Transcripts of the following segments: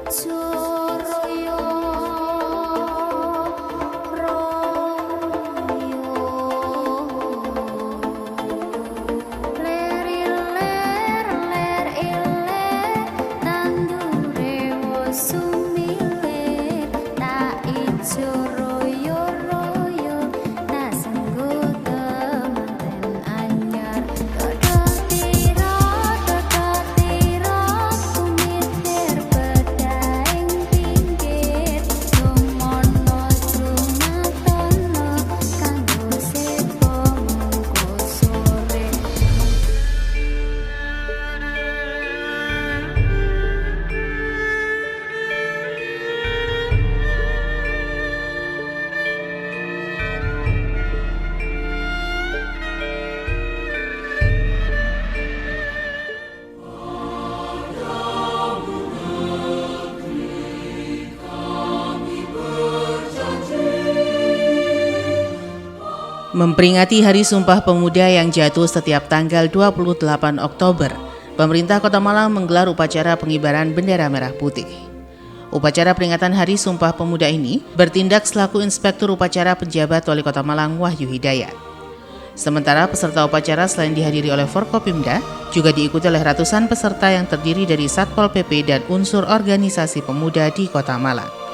Suroyo royo ler iler ler iler tandure wo sumile tak ijo royo royo nasenggo temanten anyar todotiro kumitir bedaing pinggir sumono sumatono kanggo sepo mengko sore. Memperingati Hari Sumpah Pemuda yang jatuh setiap tanggal 28 Oktober, pemerintah Kota Malang menggelar upacara pengibaran bendera merah putih. Upacara peringatan Hari Sumpah Pemuda ini bertindak selaku Inspektur Upacara Penjabat Wali Kota Malang Wahyu Hidayat. Sementara peserta upacara selain dihadiri oleh Forkopimda, juga diikuti oleh ratusan peserta yang terdiri dari Satpol PP dan unsur organisasi pemuda di Kota Malang.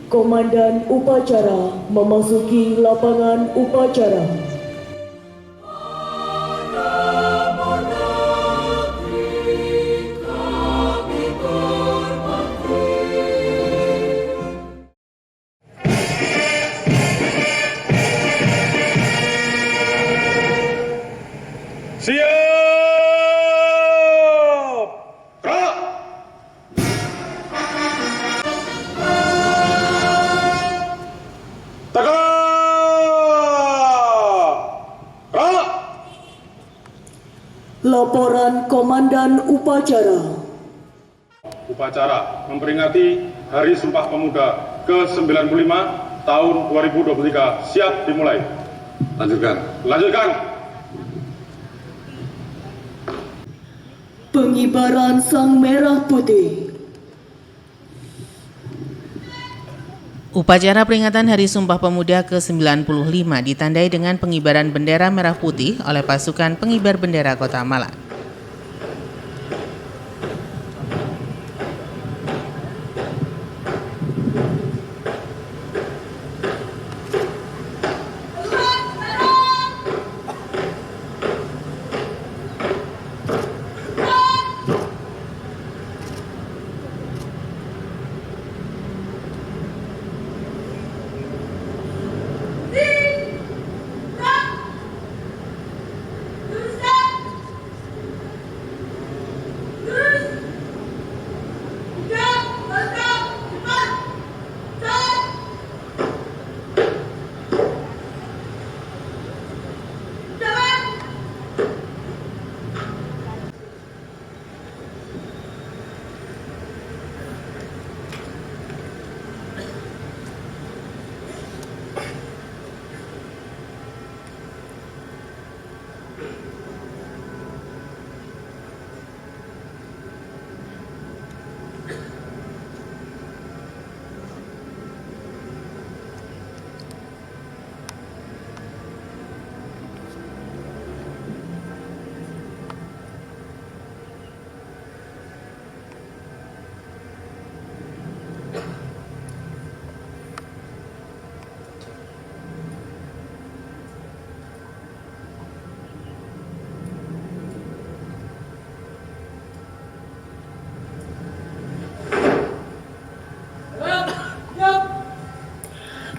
Komandan upacara memasuki lapangan upacara. Siap! Gerak! Tegak! Gerak! Laporan Komandan upacara. Upacara memperingati Hari Sumpah Pemuda ke-95 tahun 2023 siap dimulai. Lanjutkan. Pengibaran Sang Merah Putih. Upacara peringatan Hari Sumpah Pemuda ke-95 ditandai dengan pengibaran bendera merah putih oleh pasukan pengibar bendera Kota Malang.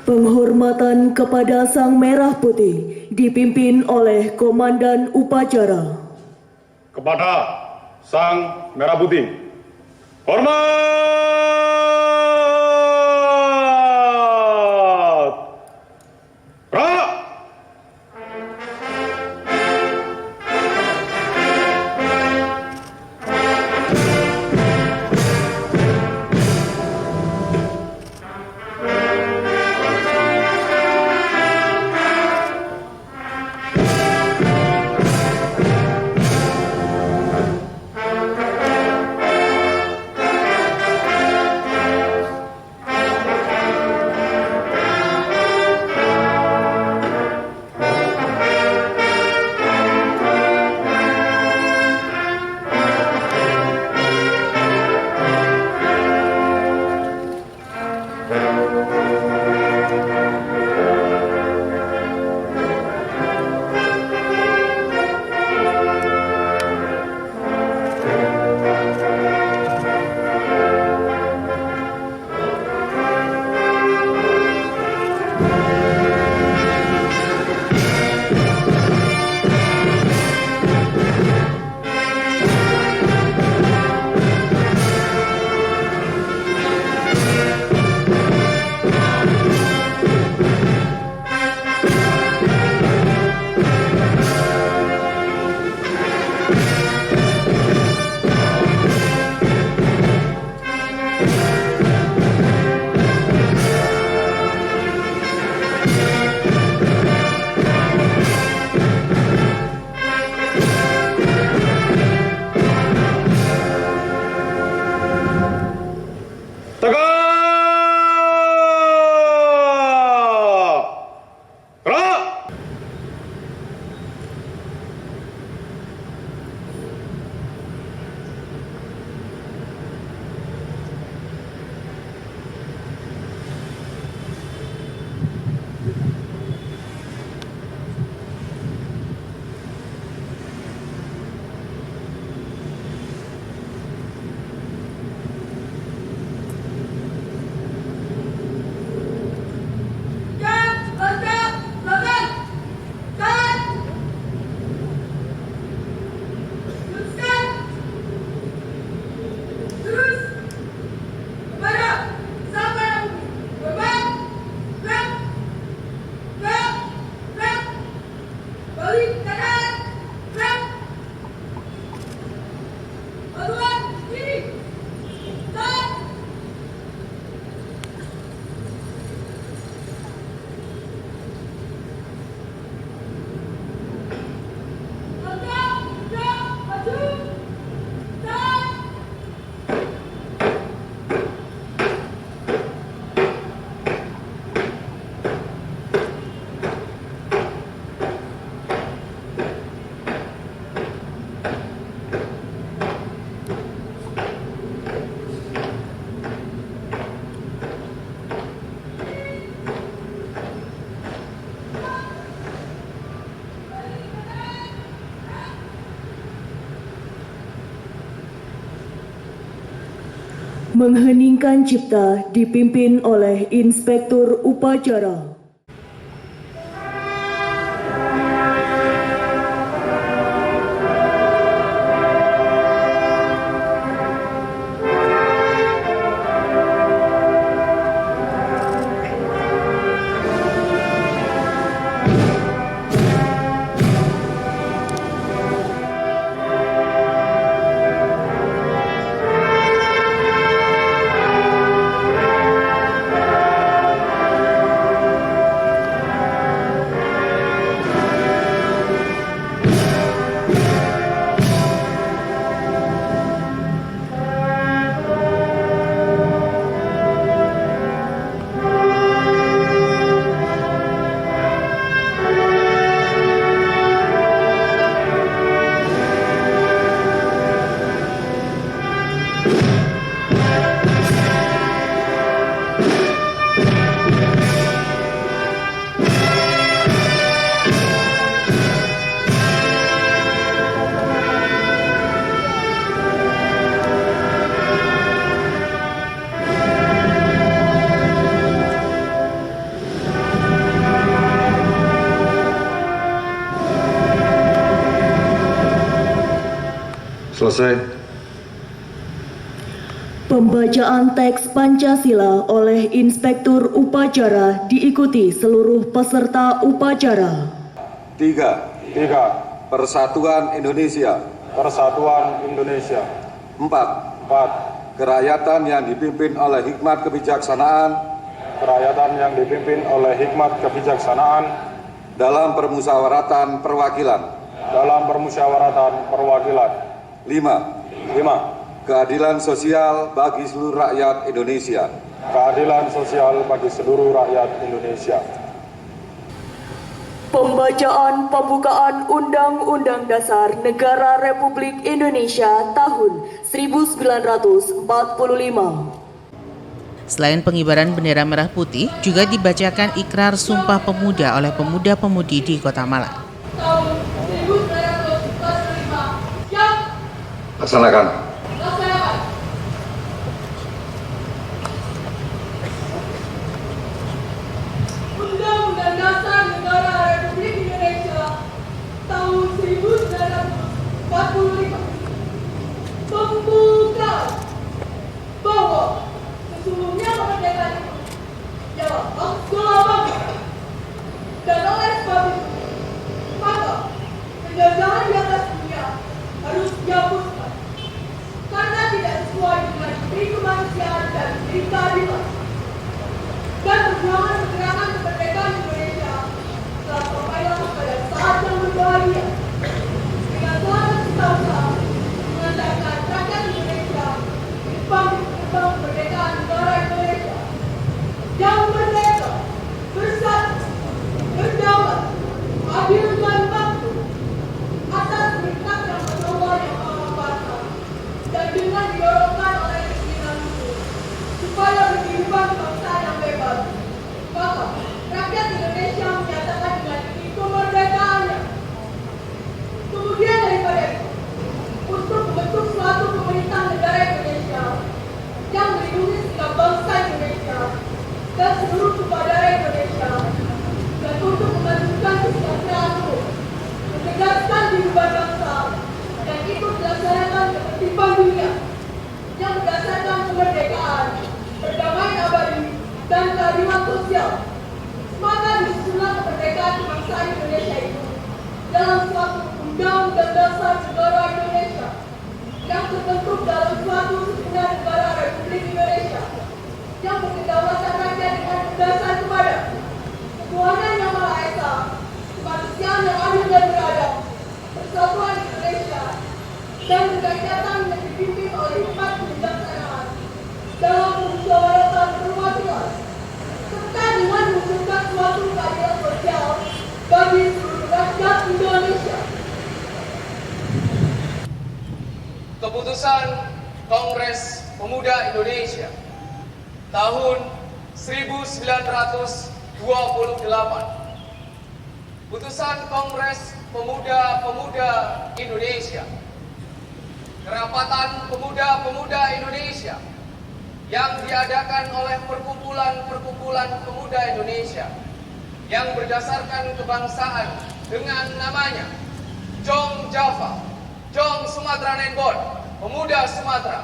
Penghormatan kepada Sang Merah Putih dipimpin oleh Komandan Upacara. Kepada Sang Merah Putih, hormat! Gerak! Mengheningkan cipta dipimpin oleh Inspektur Upacara. Selesai. Pembacaan teks Pancasila oleh Inspektur Upacara diikuti seluruh peserta upacara. 3. Persatuan Indonesia. Persatuan Indonesia. 4. 4. Kerakyatan yang dipimpin oleh hikmat kebijaksanaan Kerakyatan yang dipimpin oleh hikmat kebijaksanaan dalam permusyawaratan perwakilan. dalam permusyawaratan perwakilan. 5. 5. Keadilan sosial bagi seluruh rakyat Indonesia. Keadilan sosial bagi seluruh rakyat Indonesia. Pembacaan pembukaan Undang-Undang Dasar Negara Republik Indonesia tahun 1945. Selain pengibaran bendera merah putih, juga dibacakan ikrar Sumpah Pemuda oleh pemuda-pemudi di Kota Malang. Tahun 1945 yang Laksanakan. dilaksanakan. Undang-Undang Dasar Negara Republik Indonesia tahun 1945 membuka bahwa sesungguhnya kemerdekaan itu ialah hak segala bangsa, dan oleh sebab itu maka penjajahan di atas dunia harus dihapuskan karena tidak sesuai dengan diri kemanusiaan dan diri keadilan. Dan perjuangan pergerakan kemerdekaan Indonesia telah sampai pada saat yang berbahagia dengan selamat bersama mengantarkan rakyat Indonesia di depan gerbang kemerdekaan negara Indonesia yang merdeka, bersatu, berdaulat, adil dan makmur atas berkat rahmat Allah yang Maha Kuasa, dan dengan didorongkan oleh keinginan itu supaya berkehidupan bangsa yang bebas, maka rakyat Indonesia menyatakan dengan diri kemerdekaannya. Kemudian daripada itu, untuk membentuk suatu pemerintah negara Indonesia yang melindungi setiap bangsa Indonesia dan seluruh sumber Indonesia, dan untuk memajukan kesejahteraan umum, menegaskan kehidupan bangsa, dan ikut melaksanakan ketertiban dunia yang berdasarkan kemerdekaan, perdamaian abadi, dan keadilan sosial. Maka disusunlah kemerdekaan bangsa Indonesia itu dalam suatu Undang-Undang Dasar Negara Indonesia yang terbentuk dalam suatu susunan negara Republik Indonesia yang berkedaulatan rakyat dengan berdasar kepada ketuhanan yang Maha Esa, kemanusiaan yang adil dan beradab, persatuan Indonesia, dan kerakyatan yang dipimpin oleh hikmat kebijaksanaan dalam permusyawaratan perwakilan, serta dengan mewujudkan suatu keadilan sosial bagi seluruh rakyat Indonesia. Keputusan Kongres Pemuda Indonesia tahun 1928. Putusan Kongres Pemuda-Pemuda Indonesia, Kerapatan Pemuda-Pemuda Indonesia yang diadakan oleh perkumpulan-perkumpulan pemuda Indonesia yang berdasarkan kebangsaan dengan namanya Jong Java, Jong Sumatera Nenbon, Pemuda Sumatera,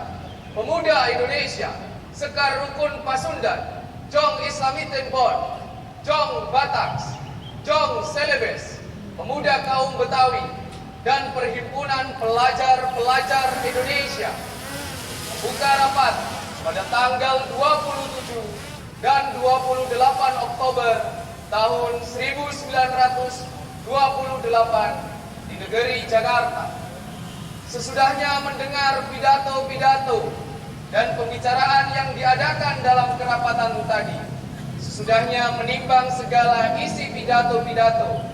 Pemuda Indonesia, Sekar Rukun Pasundan, Jong Islami Tenbon, Jong Bataks, Jong Selebes, Pemuda Kaum Betawi, dan Perhimpunan Pelajar-Pelajar Indonesia membuka rapat pada tanggal 27 dan 28 Oktober tahun 1928 di negeri Jakarta. Sesudahnya mendengar pidato-pidato dan pembicaraan yang diadakan dalam kerapatan tadi, sesudahnya menimbang segala isi pidato-pidato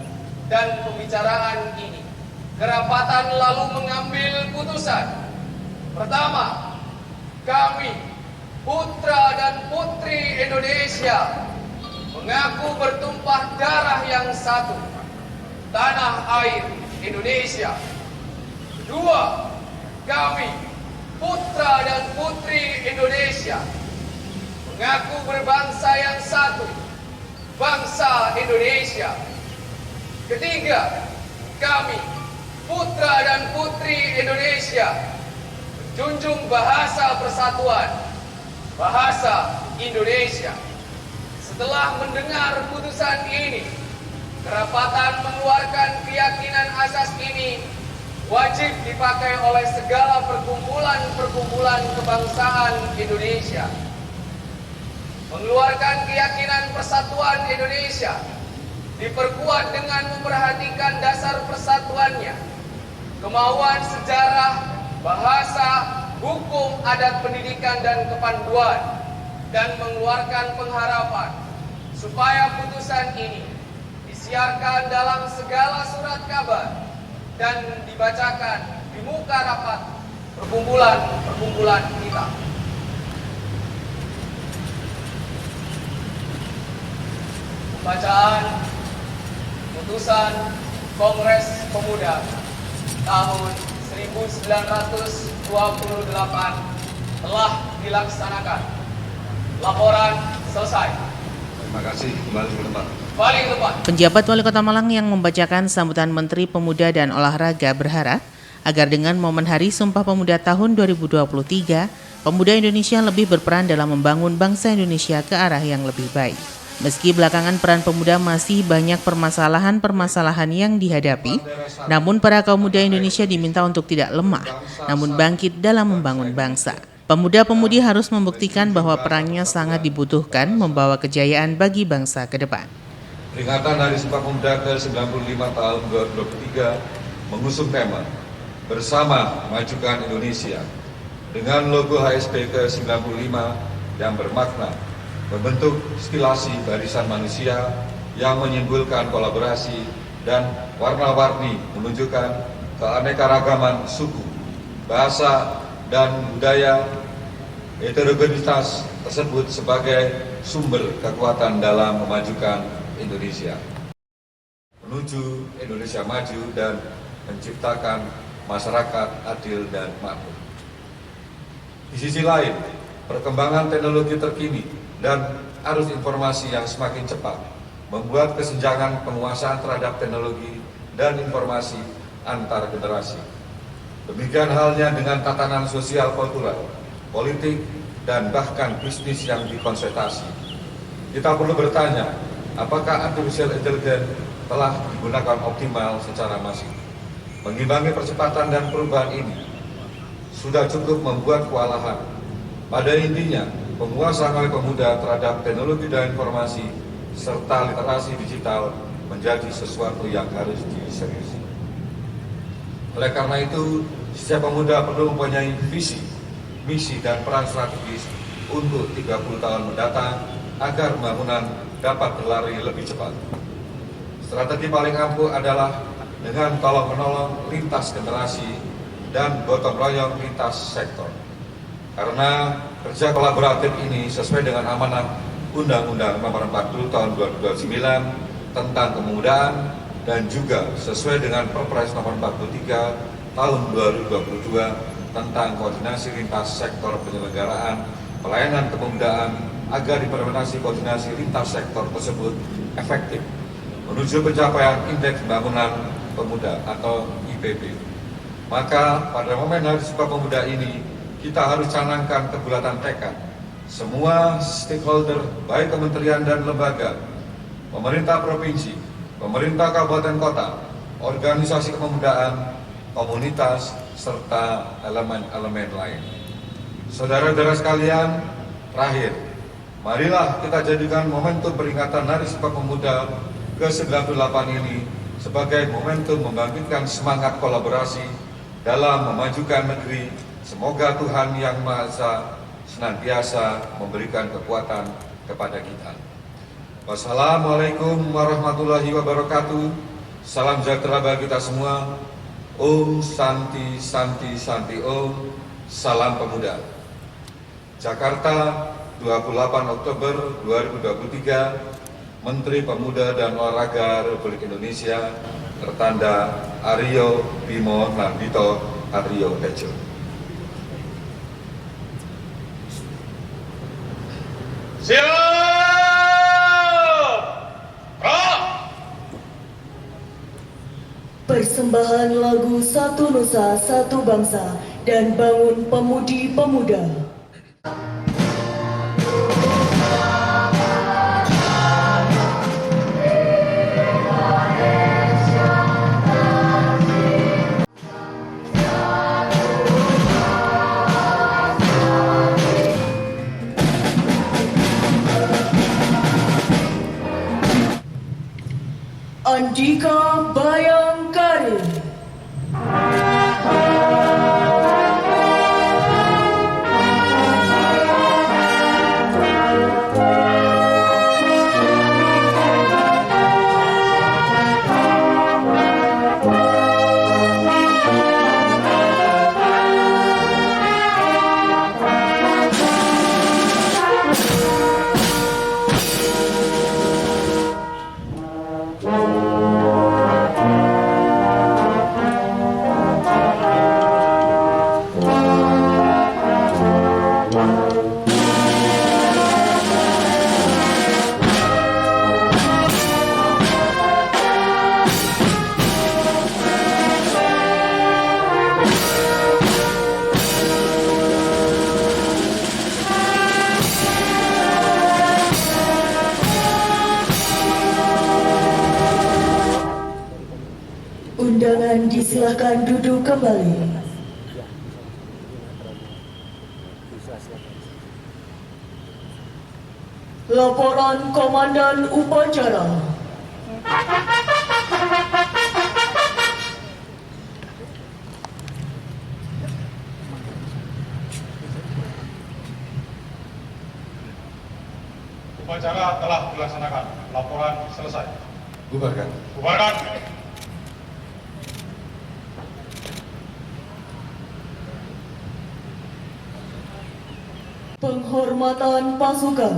dan pembicaraan ini, kerapatan lalu mengambil putusan. Pertama, kami, putra dan putri Indonesia, mengaku bertumpah darah yang satu, tanah air Indonesia. Kedua, kami, putra dan putri Indonesia, mengaku berbangsa yang satu, bangsa Indonesia. Ketiga, kami, putra dan putri Indonesia, menjunjung bahasa persatuan, bahasa Indonesia. Setelah mendengar putusan ini, kerapatan mengeluarkan keyakinan asas ini wajib dipakai oleh segala perkumpulan kebangsaan Indonesia. Mengeluarkan keyakinan persatuan Indonesia diperkuat dengan memperhatikan dasar persatuannya, kemauan sejarah, bahasa, hukum, adat, pendidikan, dan kepanduan, dan mengeluarkan pengharapan supaya putusan ini disiarkan dalam segala surat kabar dan dibacakan di muka rapat perkumpulan kita. Pembacaan putusan Kongres Pemuda tahun 1928 telah dilaksanakan. Laporan selesai. Terima kasih, kembali ke tempat. Balik ke tempat. Penjabat Wali Kota Malang yang membacakan sambutan Menteri Pemuda dan Olahraga berharap agar dengan momen Hari Sumpah Pemuda tahun 2023, pemuda Indonesia lebih berperan dalam membangun bangsa Indonesia ke arah yang lebih baik. Meski belakangan peran pemuda masih banyak permasalahan-permasalahan yang dihadapi, namun para kaum muda Indonesia diminta untuk tidak lemah, namun bangkit dalam membangun bangsa. Pemuda-pemudi harus membuktikan bahwa perannya sangat dibutuhkan membawa kejayaan bagi bangsa ke depan. Peringatan Hari Sumpah Pemuda ke-95 tahun 2023 mengusung tema Bersama Majukan Indonesia dengan logo HSP ke-95 yang bermakna membentuk stilasi barisan manusia yang menyimbolkan kolaborasi dan warna-warni menunjukkan keanekaragaman suku, bahasa, dan budaya. Heterogenitas tersebut sebagai sumber kekuatan dalam memajukan Indonesia menuju Indonesia maju dan menciptakan masyarakat adil dan makmur. Di sisi lain, perkembangan teknologi terkini dan arus informasi yang semakin cepat membuat kesenjangan penguasaan terhadap teknologi dan informasi antar generasi. Demikian halnya dengan tatanan sosial kultural, politik, dan bahkan bisnis yang dikonsentrasi. Kita perlu bertanya, apakah artificial intelligence telah digunakan optimal secara masif? Mengimbangi percepatan dan perubahan ini sudah cukup membuat kewalahan. Pada intinya, penguasaan oleh pemuda terhadap teknologi dan informasi serta literasi digital menjadi sesuatu yang harus diseriusi. Oleh karena itu, setiap pemuda perlu mempunyai visi, misi, dan peran strategis untuk 30 tahun mendatang agar pembangunan dapat berlari lebih cepat. Strategi paling ampuh adalah dengan tolong-menolong lintas generasi dan gotong royong lintas sektor. Karena kerja kolaboratif ini sesuai dengan amanat Undang-Undang Nomor 40 Tahun 2029 tentang kepemudaan dan juga sesuai dengan Perpres Nomor 43 Tahun 2022 tentang koordinasi lintas sektor penyelenggaraan pelayanan kepemudaan agar implementasi koordinasi lintas sektor tersebut efektif menuju pencapaian Indeks Pembangunan Pemuda atau IPP. Maka pada momen Hari Sumpah Pemuda ini kita harus canangkan kebulatan tekad semua stakeholder baik kementerian dan lembaga, pemerintah provinsi, pemerintah kabupaten kota, organisasi kepemudaan, komunitas, serta elemen-elemen lain. Saudara-saudara sekalian, terakhir, marilah kita jadikan momentum peringatan Hari Sumpah Pemuda ke-98 ini sebagai momentum membangkitkan semangat kolaborasi dalam memajukan negeri. Semoga Tuhan Yang Maha Esa senantiasa memberikan kekuatan kepada kita. Wassalamualaikum warahmatullahi wabarakatuh. Salam sejahtera bagi kita semua. Om Santi Santi Santi Om. Salam Pemuda. Jakarta, 28 Oktober 2023. Menteri Pemuda dan Olahraga Republik Indonesia, tertanda Aryo Bimo Nandito Aryo Tejo. Siap! Persembahan lagu Satu Nusa Satu Bangsa dan bangun pemudi-pemuda. Andika Bayangkari. Undangan disilahkan duduk kembali. Laporan Komandan Upacara. Upacara telah dilaksanakan. Laporan selesai. Bubarkan. Bubarkan. Penghormatan pasukan.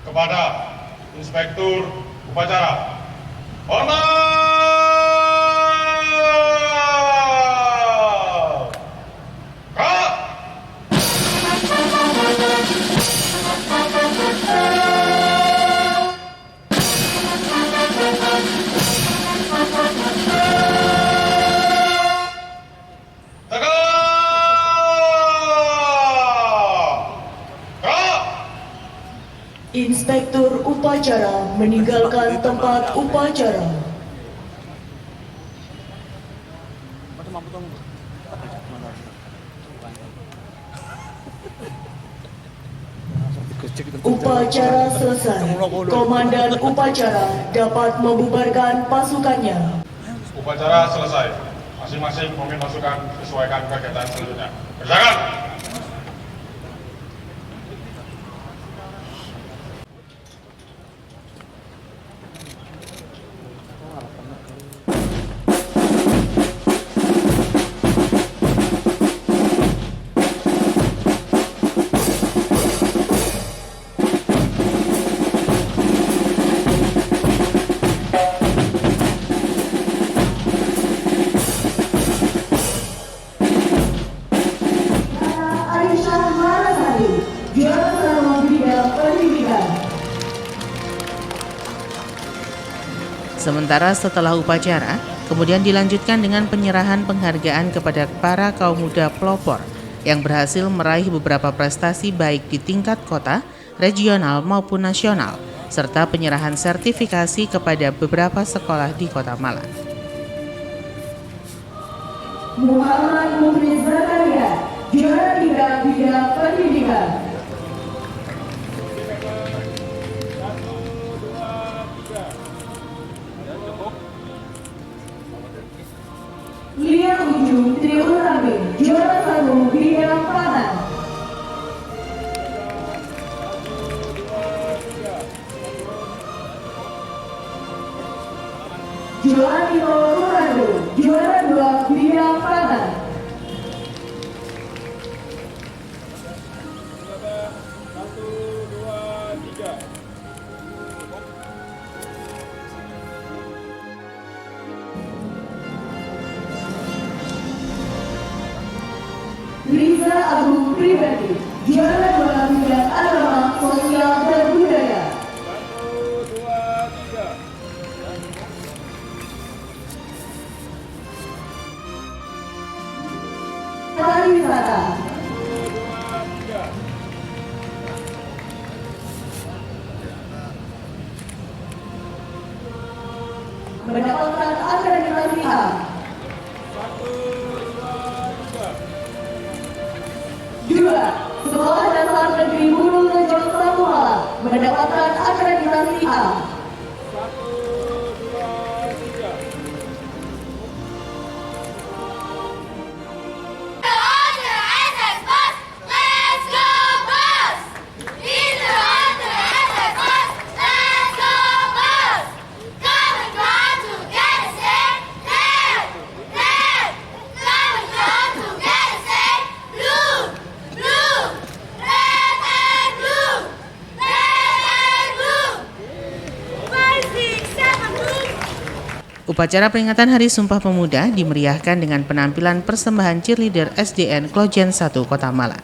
Kepada Inspektur Upacara. Hormat! Gerak! Inspektur Upacara meninggalkan tempat upacara. Upacara selesai. Komandan upacara dapat membubarkan pasukannya. Upacara selesai. Masing-masing pemimpin pasukan sesuaikan kegiatan selanjutnya. Berjalan! Sementara setelah upacara, kemudian dilanjutkan dengan penyerahan penghargaan kepada para kaum muda pelopor yang berhasil meraih beberapa prestasi baik di tingkat kota, regional maupun nasional, serta penyerahan sertifikasi kepada beberapa sekolah di Kota Malang. Muhammad Mukhlis Zakaria, juara 3 bidang pendidikan. Lia Ujung Triurami, juara 1 bidang pangan. Joanimo Rurado, juara 2 bidang pangan. Riza Agung Pribadi, juara 2 bidang agama, sosial, dan budaya. Jakarta. Mendapatkan akreditasi A. Dua, Sekolah Dasar Negeri Hulu Rejo Samuala mendapatkan akreditasi A. Upacara peringatan Hari Sumpah Pemuda dimeriahkan dengan penampilan persembahan cheerleader SDN Klojen 1 Kota Malang.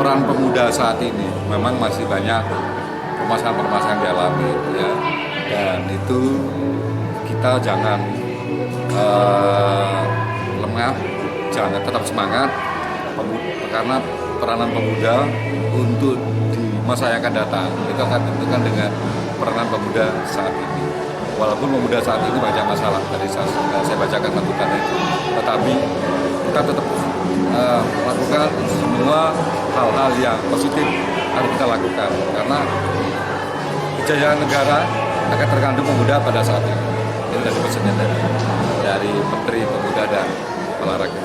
Peran pemuda saat ini memang masih banyak permasalahan-permasalahan dialami ya, dan itu kita jangan lengah, jangan tetap semangat karena peranan pemuda untuk di masa yang akan datang itu akan ditentukan dengan peranan pemuda saat ini. Walaupun pemuda saat ini banyak masalah dari saya bacakan tuntutannya itu, tetapi kita tetap lakukan semua hal-hal yang positif harus kita lakukan karena kejayaan negara akan tergantung pemuda pada saat ini. Ini dari pesannya dari Menteri Pemuda dan Olahraga.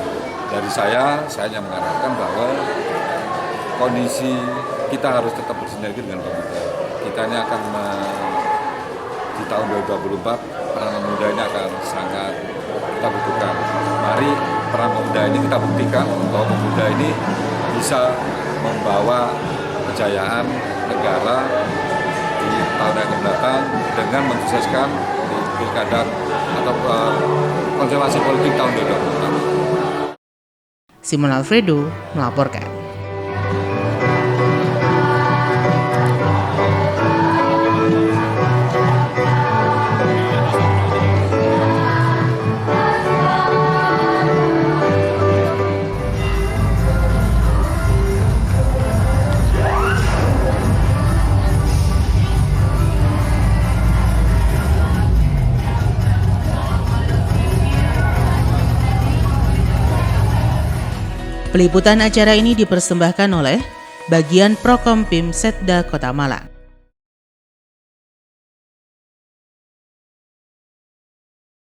Dari saya hanya mengharapkan bahwa kondisi kita harus tetap bersinergi dengan pemuda. Kita ini akan di tahun 2024 peran pemuda ini akan sangat kita butuhkan. Mari peran pemuda ini kita buktikan bahwa pemuda ini bisa membawa kejayaan negara di tahun yang akan datang dengan mensukseskan di pilkada atau konstelasi politik tahun 2024. Simon Alfredo melaporkan. Peliputan acara ini dipersembahkan oleh Bagian Prokompim Setda Kota Malang.